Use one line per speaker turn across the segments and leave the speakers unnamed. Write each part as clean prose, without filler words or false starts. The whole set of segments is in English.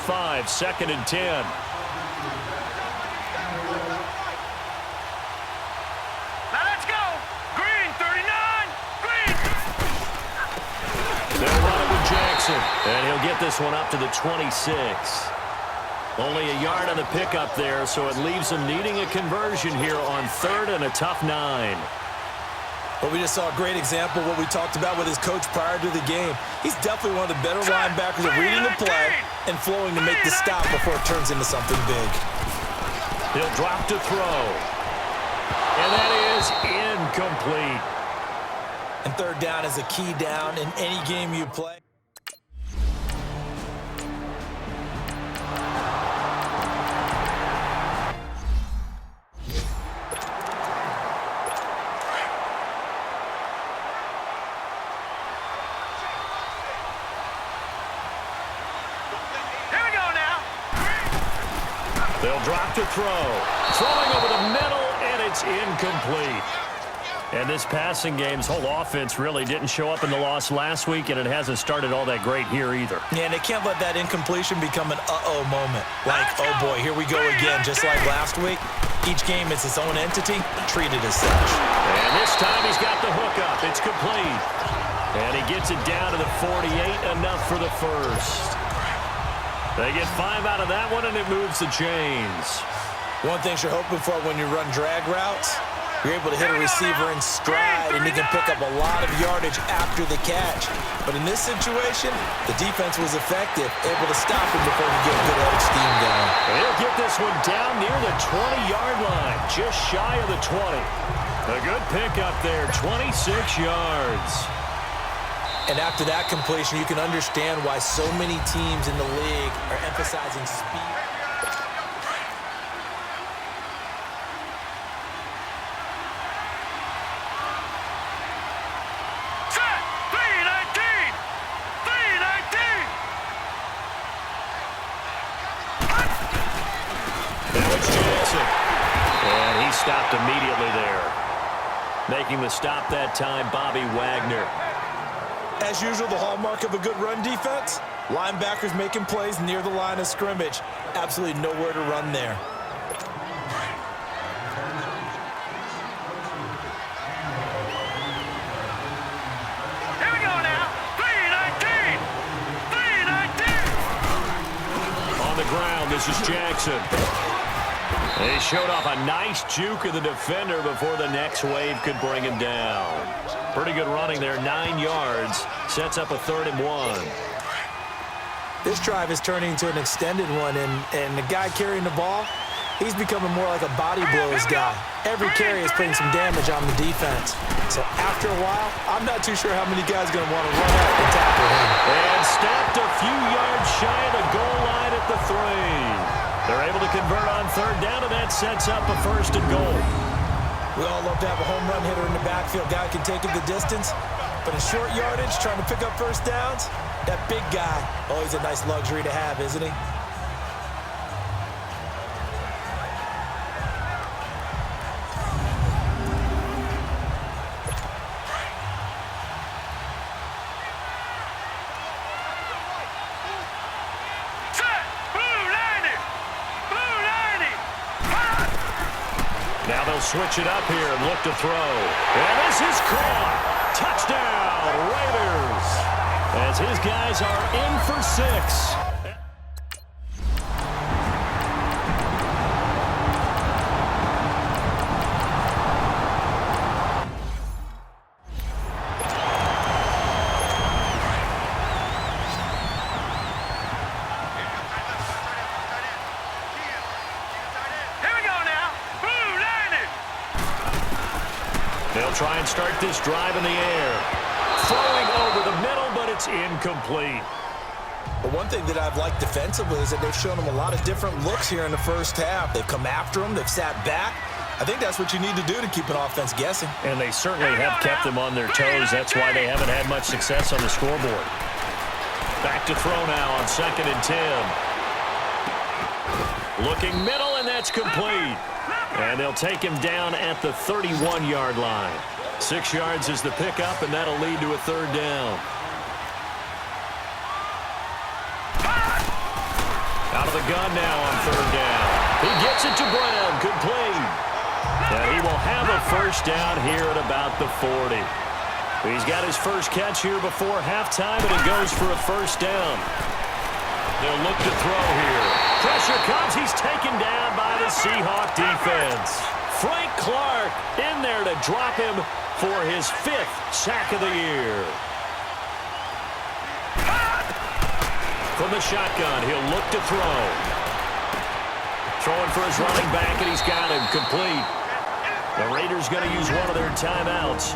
5, 2nd and 10.
Now let's go. Green, 39. Green.
They'll run it with Jackson, and he'll get this one up to the 26. Only a yard on the pickup there, so it leaves them needing a conversion here on 3rd and a tough 9.
Well, we just saw a great example of what we talked about with his coach prior to the game. He's definitely one of the better linebackers at reading the play and flowing to make the stop before it turns into something big.
He'll drop to throw. And that is incomplete.
And 3rd down is a key down in any game you play.
They'll drop to throw. Throwing over the middle, and it's incomplete. And this passing game's whole offense really didn't show up in the loss last week, and it hasn't started all that great here either.
Yeah, and they can't let that incompletion become an uh-oh moment. Like, oh boy, here we go again, just like last week. Each game is its own entity, treated as such.
And this time he's got the hook up. It's complete. And he gets it down to the 48, enough for the first. They get 5 out of that one, and it moves the chains.
One thing you're hoping for when you run drag routes, you're able to hit a receiver in stride, and he can pick up a lot of yardage after the catch. But in this situation, the defense was effective, able to stop him before he get a good edge steam going.
And he'll get this one down near the 20-yard line, just shy of the 20. A good pickup there, 26 yards.
And after that completion, you can understand why so many teams in the league are emphasizing speed.
Set. 319. 319.
Now it's Jackson. And he stopped immediately there. Making the stop that time, Bobby Wagner.
As usual, the hallmark of a good run defense, linebackers making plays near the line of scrimmage. Absolutely nowhere to run there.
Here we go now. 319. 319.
On the ground, this is Jackson. He showed off a nice juke of the defender before the next wave could bring him down. Pretty good running there, 9 yards. Sets up a 3rd and 1.
This drive is turning into an extended one, and the guy carrying the ball, he's becoming more like a body blows guy. Every carry is putting some damage on the defense. So after a while, I'm not too sure how many guys are going to want to run out and tackle him.
And stopped a few yards shy of the goal line at the 3. They're able to convert on 3rd down, and that sets up a 1st and goal.
We all love to have a home run hitter in the backfield. Guy can take it the distance. But in short yardage, trying to pick up 1st downs, that big guy, always a nice luxury to have, isn't he?
Set. Blue 90. Blue 90.
Now they'll switch it up here and look to throw. And this is caught. Touchdown, Raiders. As his guys are in for 6. They'll try and start this drive in the air. Throwing over the middle, but it's incomplete.
But one thing that I've liked defensively is that they've shown them a lot of different looks here in the first half. They've come after them. They've sat back. I think that's what you need to do to keep an offense guessing.
And they certainly have kept them on their toes. That's why they haven't had much success on the scoreboard. Back to throw now on 2nd and 10. Looking middle, and that's complete. And they'll take him down at the 31-yard line. 6 yards is the pickup, and that'll lead to a 3rd down. of the gun now on third down. He gets it to Brown. Complete. And he will have a first down here at about the 40. He's got his first catch here before halftime, and it goes for a first down. They'll look to throw here. Pressure comes. He's taken down by the Seahawk defense. Frank Clark in there to drop him for his 5th sack of the year. From the shotgun, he'll look to throw. Throwing for his running back, and he's got him complete. The Raiders going to use one of their timeouts,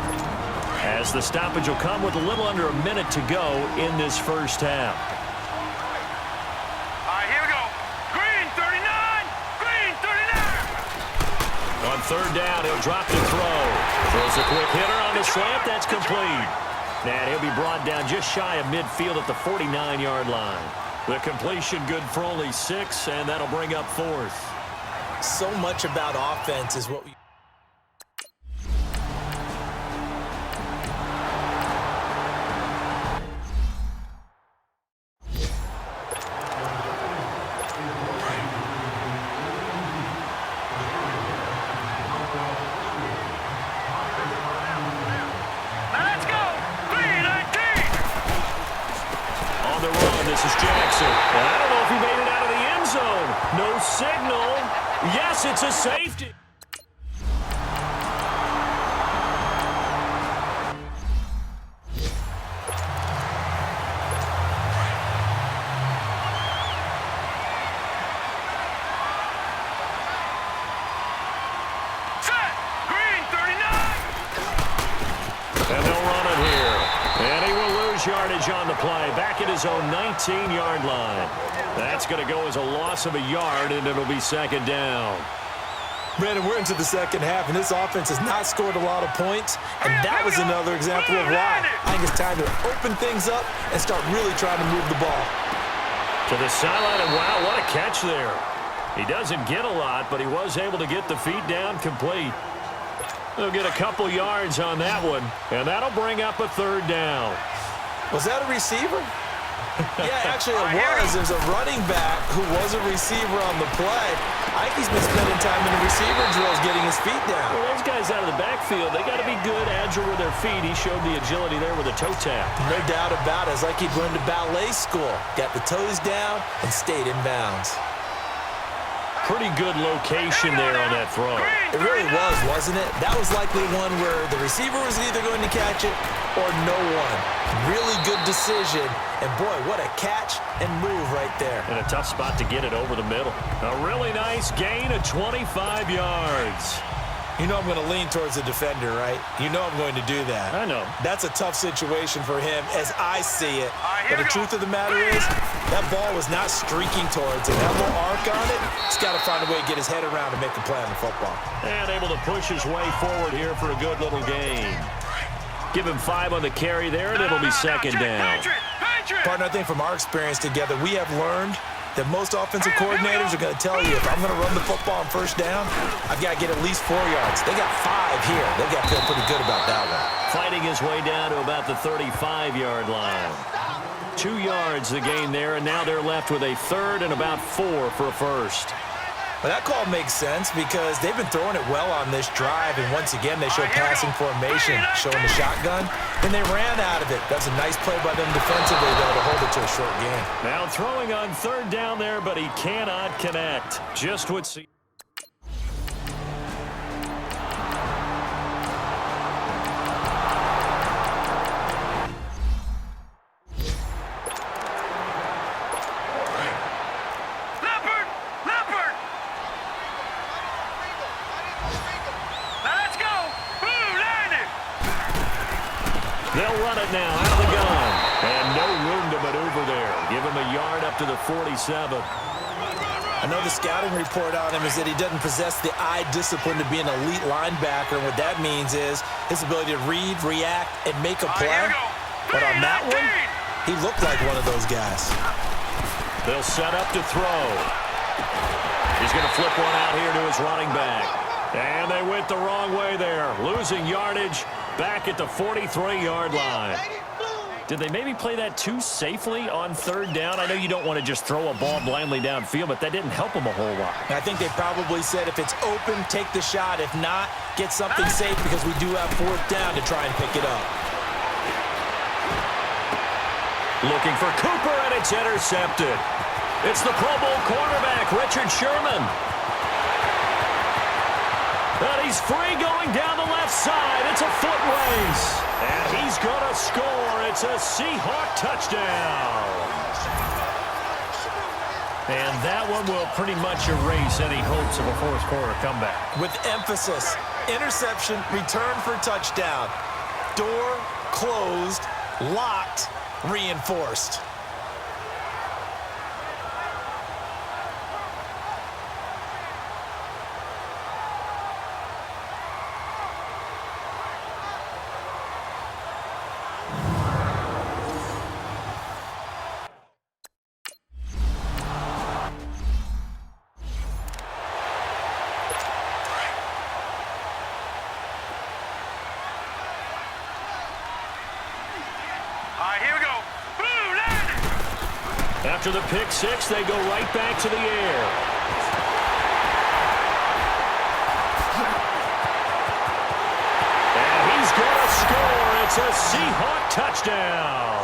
as the stoppage will come with a little under a minute to go in this first half.
All right, here we go. Green 39. Green 39.
On third down, he'll drop the throw. Throws a quick hitter on the slant. That's complete. And he'll be brought down just shy of midfield at the 49-yard line. The completion good for only 6, and that'll bring up 4th.
So much about offense is what we...
Let's go. 319.
On the run, this is Jackson. I don't know if he made it out of the end zone. No signal. Yes, it's a safety.
Set. Green 39.
And they'll run it here. And he will lose yardage on the play. Back at his own 19-yard line. That's going to go as a loss of a yard, and it'll be second down.
Brandon, we're into the second half, and this offense has not scored a lot of points, and that was another example of why. I think it's time to open things up and start really trying to move the ball.
To the sideline, and wow, what a catch there. He doesn't get a lot, but he was able to get the feet down complete. They'll get a couple yards on that one, and that'll bring up a third down.
Was that a receiver? Yeah, actually it was. There's a running back who was a receiver on the play. I think he's been spending time in the receiver drills getting his feet down.
Well, those guys out of the backfield, they got to be good, agile with their feet. He showed the agility there with a toe tap.
No doubt about it. It's like he'd gone to ballet school. Got the toes down and stayed in bounds.
Pretty good location there on that throw.
It really was, wasn't it? That was likely one where the receiver was either going to catch it or no one. Really good decision. And boy, what a catch and move right there.
And a tough spot to get it over the middle. A really nice gain of 25 yards.
You know I'm going to lean towards the defender, right? You know I'm going to do that.
I know.
That's a tough situation for him as I see it.
here
But the
we go.
truth of the matter is, that ball was not streaking towards it. That little arc on it, he's got to find a way to get his head around and make a play on the football.
And able to push his way forward here for a good little gain. Give him 5 on the carry there, and it'll be second down.
Partner, I think from our experience together, we have learned that most offensive coordinators are going to tell you, if I'm going to run the football on first down, I've got to get at least 4 yards. They got 5 here. They've got to feel pretty good about that one.
Fighting his way down to about the 35-yard line. 2 yards the gain there, and now they're left with a third and about 4 for a first.
Well, that call makes sense because they've been throwing it well on this drive, and once again, they show passing formation, showing the shotgun, and they ran out of it. That's a nice play by them defensively, though, to hold it to a short game.
Now throwing on third down there, but he cannot connect. Just what... They'll run it now out of the gun. And no room to maneuver there. Give him a yard up to the 47.
I know the scouting report on him is that he doesn't possess the eye discipline to be an elite linebacker. And what that means is his ability to read, react, and make a play. But on that one, he looked like one of those guys.
They'll set up to throw. He's going to flip one out here to his running back. And they went the wrong way there. Losing yardage back at the 43-yard line. Did they maybe play that too safely on third down? I know you don't want to just throw a ball blindly downfield, but that didn't help them a whole lot.
I think they probably said if it's open, take the shot. If not, get something safe because we do have fourth down to try and pick it up.
Looking for Cooper, and it's intercepted. It's the Pro Bowl cornerback, Richard Sherman. And he's free going down the left side. It's a foot race. And he's going to score. It's a Seahawk touchdown. And that one will pretty much erase any hopes of a fourth quarter comeback.
With emphasis, interception, return for touchdown. Door closed, locked, reinforced.
After the pick six, they go right back to the air. And he's going to score. It's a Seahawk touchdown.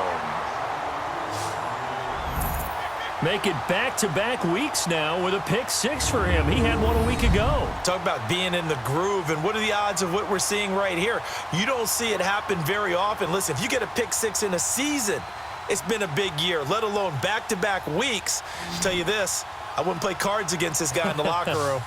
Make it back-to-back weeks now with a pick six for him. He had one a week ago.
Talk about being in the groove, and what are the odds of what we're seeing right here? You don't see it happen very often. Listen, if you get a pick six in a season, it's been a big year, let alone back-to-back weeks. I'll tell you this, I wouldn't play cards against this guy in the locker room.